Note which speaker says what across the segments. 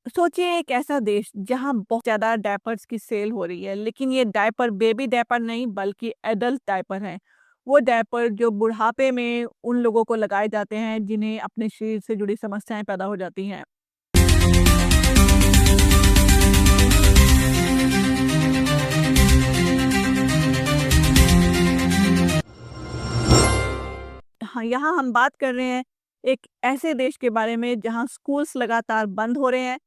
Speaker 1: सोचिए एक ऐसा देश जहाँ बहुत ज़्यादा डायपर्स की सेल हो रही है, लेकिन ये डायपर बेबी डायपर नहीं बल्कि एडल्ट डायपर हैं। वो डायपर जो बुढ़ापे में उन लोगों को लगाए जाते हैं जिन्हें अपने शरीर से जुड़ी समस्याएं पैदा हो जाती हैं। हाँ, यहाँ हम बात कर रहे हैं एक ऐसे देश के बारे में जहाँ स्कूल्स लगातार बंद हो रहे हैं,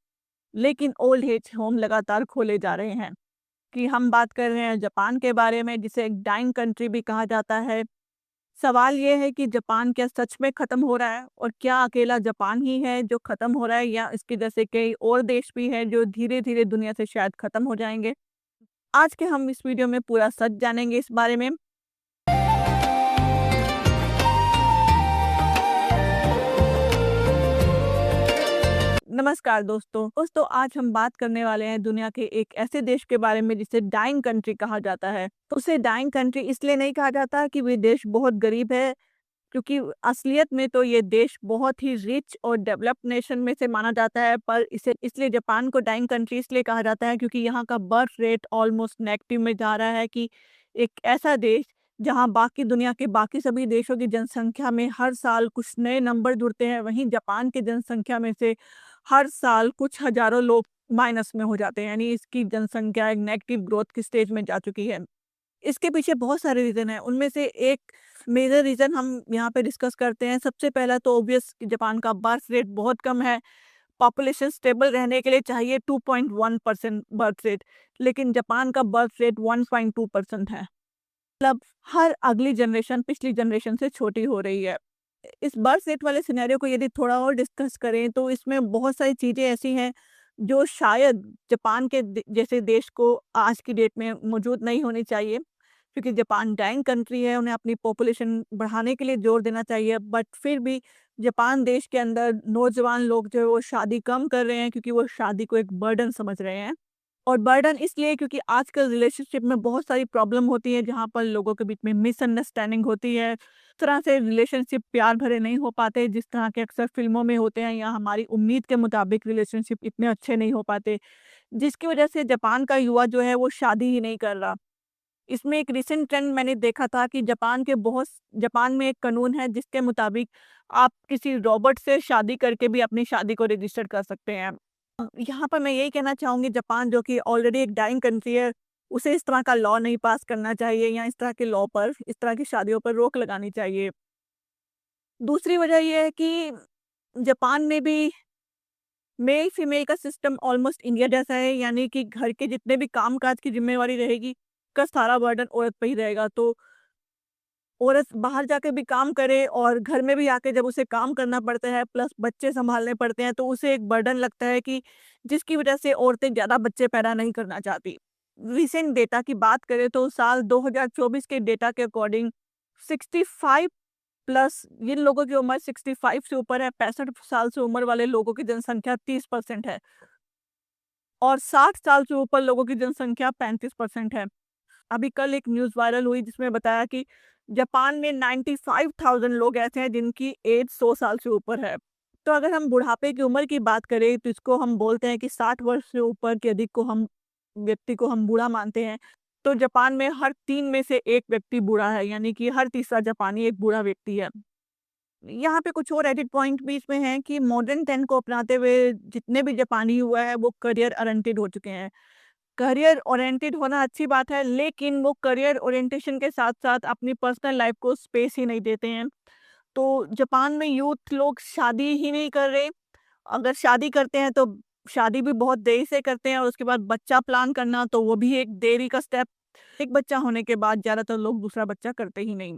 Speaker 1: लेकिन ओल्ड एज होम लगातार खोले जा रहे हैं। कि हम बात कर रहे हैं जापान के बारे में जिसे एक डाइंग कंट्री भी कहा जाता है। सवाल ये है कि जापान क्या सच में खत्म हो रहा है और क्या अकेला जापान ही है जो खत्म हो रहा है या इसके जैसे कई और देश भी हैं जो धीरे-धीरे दुनिया से शायद खत्म हो जाएँगे। आज के हम इस वीडियो में पूरा सच जानेंगे इस बारे में। नमस्कार दोस्तों, आज हम बात करने वाले हैं दुनिया के एक ऐसे देश के बारे में जिसे डाइंग कंट्री कहा जाता है। तो उसे डाइंग कंट्री इसलिए नहीं कहा जाता कि वो देश बहुत गरीब है, क्योंकि असलियत में तो ये देश बहुत ही रिच और डेवलप्ड नेशन में से माना जाता है, पर इसे इसलिए जापान को डाइंग कंट्री इसलिए कहा जाता है क्योंकि यहाँ का बर्थ रेट ऑलमोस्ट नेगेटिव में जा रहा है। कि एक ऐसा देश जहाँ बाकी दुनिया के बाकी सभी देशों की जनसंख्या में हर साल कुछ नए नंबर जुड़ते हैं, वहीं जापान की जनसंख्या में से हर साल कुछ हजारों लोग माइनस में हो जाते हैं, यानी इसकी जनसंख्या एक नेगेटिव ग्रोथ की स्टेज में जा चुकी है। इसके पीछे बहुत सारे रीज़न हैं, उनमें से एक मेजर रीज़न हम यहाँ पे डिस्कस करते हैं। सबसे पहला तो ऑब्वियस कि जापान का बर्थ रेट बहुत कम है। पॉपुलेशन स्टेबल रहने के लिए चाहिए 2.1% बर्थ रेट, लेकिन जापान का बर्थ रेट 1.2% है। मतलब हर अगली जनरेशन पिछली जनरेशन से छोटी हो रही है। इस बर्थ रेट वाले सिनेरियो को यदि थोड़ा और डिस्कस करें तो इसमें बहुत सारी चीज़ें ऐसी हैं जो शायद जापान के जैसे देश को आज की डेट में मौजूद नहीं होनी चाहिए, क्योंकि जापान डाइंग कंट्री है, उन्हें अपनी पॉपुलेशन बढ़ाने के लिए जोर देना चाहिए। बट फिर भी जापान देश के अंदर नौजवान लोग जो है वो शादी कम कर रहे हैं क्योंकि वो शादी को एक बर्डन समझ रहे हैं। और बर्डन इसलिए क्योंकि आजकल रिलेशनशिप में बहुत सारी प्रॉब्लम होती है जहाँ पर लोगों के बीच में मिसअंडरस्टैंडिंग होती है। इस तरह से रिलेशनशिप प्यार भरे नहीं हो पाते जिस तरह के अक्सर फ़िल्मों में होते हैं, या हमारी उम्मीद के मुताबिक रिलेशनशिप इतने अच्छे नहीं हो पाते, जिसकी वजह से जापान का युवा जो है वो शादी ही नहीं कर रहा। इसमें एक रिसेंट ट्रेंड मैंने देखा था कि जापान में एक कानून है जिसके मुताबिक आप किसी रोबोट से शादी करके भी अपनी शादी को रजिस्टर कर सकते हैं। यहाँ पर मैं यही कहना चाहूँगी, जापान जो कि ऑलरेडी एक डाइंग कंट्री है, उसे इस तरह का लॉ नहीं पास करना चाहिए या इस तरह के लॉ पर, इस तरह की शादियों पर रोक लगानी चाहिए। दूसरी वजह ये है कि जापान में भी मेल फीमेल का सिस्टम ऑलमोस्ट इंडिया जैसा है, यानी कि घर के जितने भी काम-काज की ज़िम्मेवारी रहेगी, उसका सारा बर्डन औरत पे ही रहेगा। तो औरत बाहर जाके भी काम करे और घर में भी आके जब उसे काम करना पड़ता है प्लस बच्चे सँभालने पड़ते हैं, तो उसे एक बर्डन लगता है कि जिसकी वज़ह से औरतें ज़्यादा बच्चे पैदा नहीं करना चाहती। रीसेंट डेटा की बात करें तो साल 2024 के डेटा के अकॉर्डिंग 65 प्लस जिन लोगों की उम्र 65 से ऊपर है, 65 साल से उम्र वाले लोगों की जनसंख्या 30% है और 60 साल से ऊपर लोगों की जनसंख्या 35% है। अभी कल एक न्यूज़ वायरल हुई जिसमें बताया कि जापान में 95,000 लोग ऐसे हैं जिनकी एज 100 साल से ऊपर है। तो अगर हम बुढ़ापे की उम्र की बात करें तो इसको हम बोलते हैं कि 60 वर्ष से ऊपर के अधिक को हम व्यक्ति को हम बूढ़ा मानते हैं। तो जापान में हर 3 में से 1 व्यक्ति बूढ़ा है, यानी कि हर तीसरा जापानी एक बूढ़ा व्यक्ति है। यहाँ पे कुछ और एडिट पॉइंट भी इसमें हैं कि मॉडर्न ट्रेंड को अपनाते हुए जितने भी जापानी हुआ है वो करियर ओरिएंटेड हो चुके हैं। करियर ओरिएंटेड होना अच्छी बात है, लेकिन वो करियर ओरिएंटेशन के साथ-साथ अपनी पर्सनल लाइफ को स्पेस ही नहीं देते हैं। तो जापान में यूथ लोग शादी ही नहीं कर रहे। अगर शादी करते हैं तो शादी भी बहुत देरी से करते हैं और उसके बाद बच्चा प्लान करना तो वो भी एक देरी का स्टेप। एक बच्चा होने के बाद ज़्यादातर लोग दूसरा बच्चा करते ही नहीं।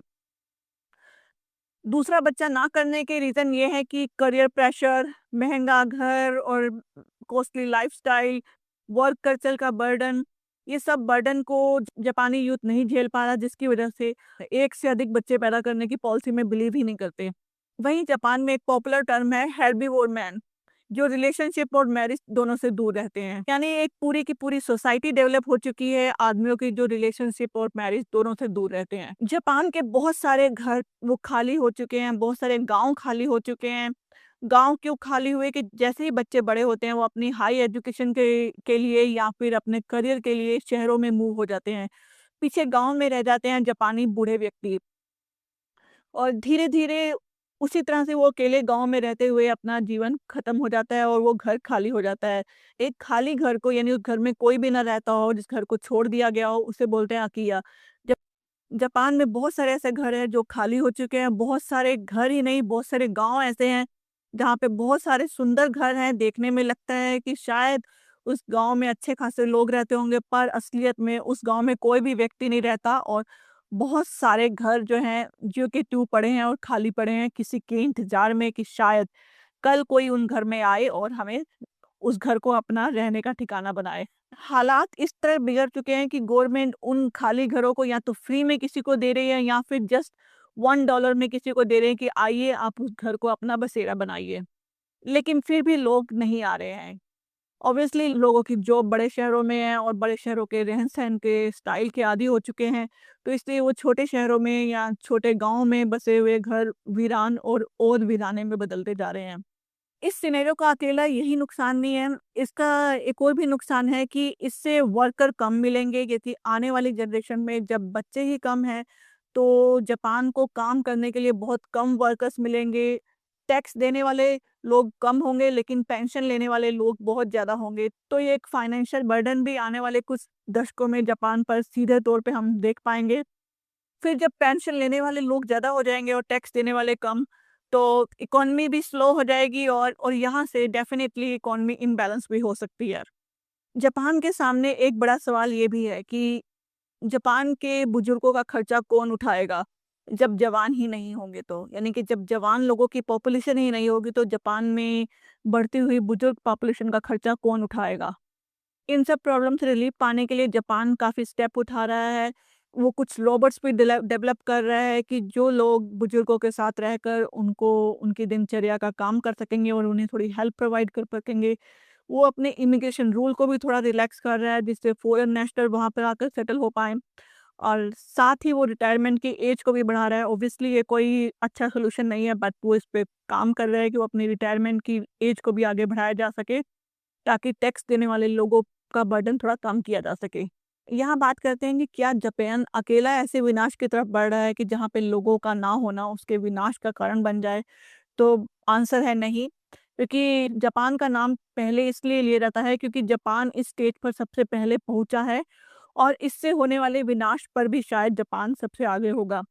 Speaker 1: दूसरा बच्चा ना करने के रीज़न ये है कि करियर प्रेशर, महँगा घर और कॉस्टली लाइफ़स्टाइल, वर्क कल्चर का बर्डन, ये सब बर्डन को जापानी यूथ नहीं झेल पा रहा, जिसकी वजह से एक से अधिक बच्चे पैदा करने की पॉलिसी में बिलीव ही नहीं करते। वहीं जापान में एक पॉपुलर टर्म है हेर्बिवोर मैन, जो रिलेशनशिप और मैरिज दोनों से दूर रहते हैं। यानी एक पूरी की पूरी सोसाइटी डेवलप हो चुकी है आदमियों की जो रिलेशनशिप और मैरिज दोनों से दूर रहते हैं। जापान के बहुत सारे घर वो खाली हो चुके हैं, बहुत सारे गाँव खाली हो चुके हैं। गाँव क्यों खाली हुए कि जैसे ही बच्चे बड़े होते हैं वो अपनी हाई एजुकेशन के लिए या फिर अपने करियर के लिए शहरों में मूव हो जाते हैं। पीछे गाँव में रह जाते हैं जापानी बूढ़े व्यक्ति। और धीरे-धीरे उसी तरह से वो अकेले गाँव में रहते हुए अपना जीवन खत्म हो जाता है और वो घर खाली हो जाता है। एक खाली घर को यानी उस घर में कोई भी ना रहता हो, जिस घर को छोड़ दिया गया हो, उसे बोलते हैं अकिया। जब जापान में बहुत सारे ऐसे घर हैं जो खाली हो चुके हैं, बहुत सारे घर ही नहीं, बहुत सारे गाँव ऐसे हैं, जहाँ पे बहुत सारे सुंदर घर हैं, देखने में लगता है कि शायद उस गाँव में अच्छे खासे लोग रहते होंगे, पर असलियत में उस गाँव में कोई भी व्यक्ति नहीं रहता और बहुत सारे घर जो हैं, जो कि टूट पड़े हैं और खाली पड़े हैं, किसी के इंतज़ार में कि शायद कल कोई उन घर में आए और हमें उस घर को अपना रहने का ठिकाना बनाए। हालात इस तरह बिगड़ चुके हैं कि गवर्नमेंट उन खाली घरों को या तो फ्री में किसी को दे रही है या फिर जस्ट $1 में किसी को दे रहे हैं कि आइए आप उस घर को अपना बसेरा बनाइए। लेकिन फिर भी लोग नहीं आ रहे हैं। ऑब्वियसली लोगों की जॉब बड़े शहरों में है और बड़े शहरों के रहन-सहन के स्टाइल के आदी हो चुके हैं, तो इसलिए वो छोटे शहरों में या छोटे गाँव में बसे हुए घर वीरान और वीराने में बदलते जा रहे हैं। इस सिनेरियो का अकेला यही नुकसान नहीं है, इसका एक और भी नुकसान है कि इससे वर्कर कम मिलेंगे क्योंकि आने वाली जनरेशन में जब बच्चे ही कम हैं, तो जापान को काम करने के लिए बहुत कम वर्कर्स मिलेंगे। टैक्स देने वाले लोग कम होंगे लेकिन पेंशन लेने वाले लोग बहुत ज़्यादा होंगे। तो ये एक फाइनेंशियल बर्डन भी आने वाले कुछ दशकों में जापान पर सीधे तौर पे हम देख पाएँगे। फिर जब पेंशन लेने वाले लोग ज़्यादा हो जाएँगे और टैक्स देने वाले कम, तो इकॉनमी भी स्लो हो जाएगी और यहाँ से डेफ़िनिटली इकॉनमी इम्बैलेंस भी हो सकती है। जापान के सामने एक बड़ा सवाल ये भी है कि जापान के बुजुर्गों का खर्चा कौन उठाएगा? जब जवान ही नहीं होंगे तो। यानी कि जब जवान लोगों की पॉपुलेशन ही नहीं होगी तो जापान में बढ़ती हुई बुजुर्ग पॉपुलेशन का खर्चा कौन उठाएगा? इन सब प्रॉब्लम से रिलीफ पाने के लिए जापान काफ़ी स्टेप उठा रहा है। वो कुछ रोबोट्स भी डेवलप कर रहा है कि जो लोग बुजुर्गों के साथ रहकर उनको उनकी दिनचर्या का काम कर सकेंगे और उन्हें थोड़ी हेल्प प्रोवाइड कर सकेंगे। वो अपने इमिग्रेशन रूल को भी थोड़ा रिलैक्स कर रहा है जिससे फॉरेन नेशनल वहाँ पर आकर सेटल हो पाएँ। और साथ ही वो रिटायरमेंट की एज को भी बढ़ा रहा है। ऑब्वियसली ये कोई अच्छा सॉल्यूशन नहीं है बट वो इस पे काम कर रहा है कि वो अपनी रिटायरमेंट की एज को भी आगे बढ़ाया जा सके, ताकि टैक्स देने वाले लोगों का बर्डन थोड़ा कम किया जा सके। यहाँ बात करते हैं कि क्या जापान अकेला ऐसे विनाश की तरफ बढ़ रहा है कि जहाँ पे लोगों का ना होना उसके विनाश का कारण बन जाए? तो आंसर है नहीं, क्योंकि जापान का नाम पहले इसलिए लिया जाता है क्योंकि जापान इस स्टेज पर सबसे पहले पहुँचा है और इससे होने वाले विनाश पर भी शायद जापान सबसे आगे होगा।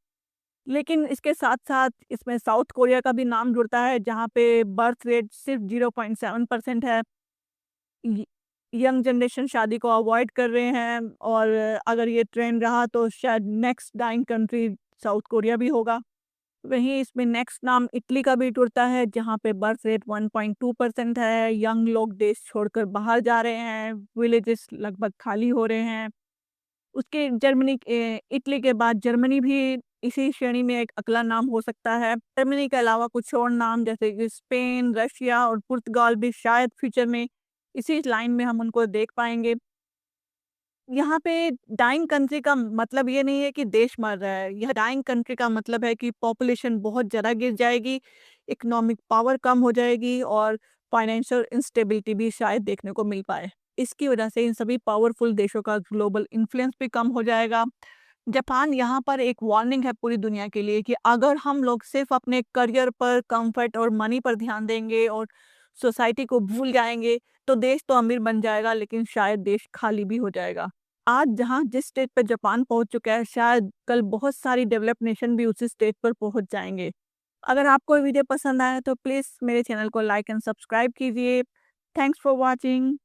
Speaker 1: लेकिन इसके साथ-साथ इसमें साउथ कोरिया का भी नाम जुड़ता है जहाँ पे बर्थ रेट सिर्फ़ 0.7% है। य यंग जनरेशन शादी को अवॉइड कर रहे हैं और अगर ये ट्रेंड रहा तो शायद next dying country South Korea भी होगा। वहीं इसमें नेक्स्ट नाम इटली का भी जुड़ता है जहाँ पे बर्थ रेट 1.2% है, यंग लोग देश छोड़कर बाहर जा रहे हैं, विलेजेस लगभग खाली हो रहे हैं। उसके इटली के बाद जर्मनी भी इसी श्रेणी में एक अगला नाम हो सकता है। जर्मनी के अलावा कुछ और नाम जैसे कि स्पेन, रशिया और पुर्तगाल भी शायद फ्यूचर में इसी लाइन में हम उनको देख पाएँगे। यहाँ पे डाइंग कंट्री का मतलब ये नहीं है कि देश मर रहा है। यह डाइंग कंट्री का मतलब है कि पॉपुलेशन बहुत ज़्यादा गिर जाएगी, इकोनॉमिक पावर कम हो जाएगी और फाइनेंशियल इंस्टेबिलिटी भी शायद देखने को मिल पाए। इसकी वजह से इन सभी पावरफुल देशों का ग्लोबल इन्फ्लुएंस भी कम हो जाएगा। जापान यहाँ पर एक वार्निंग है पूरी दुनिया के लिए कि अगर हम लोग सिर्फ अपने करियर पर, कंफर्ट और मनी पर ध्यान देंगे और सोसाइटी को भूल जाएँगे, तो देश तो अमीर बन जाएगा लेकिन शायद देश खाली भी हो जाएगा। आज जहाँ जिस स्टेज पे जापान पहुँच चुका है, शायद कल बहुत सारी डेवलप्ड नेशन भी उसी स्टेज पर पहुँच जाएँगे। अगर आपको ये वीडियो पसंद आया तो प्लीज़ मेरे चैनल को लाइक एंड सब्सक्राइब कीजिए। Thanks for watching.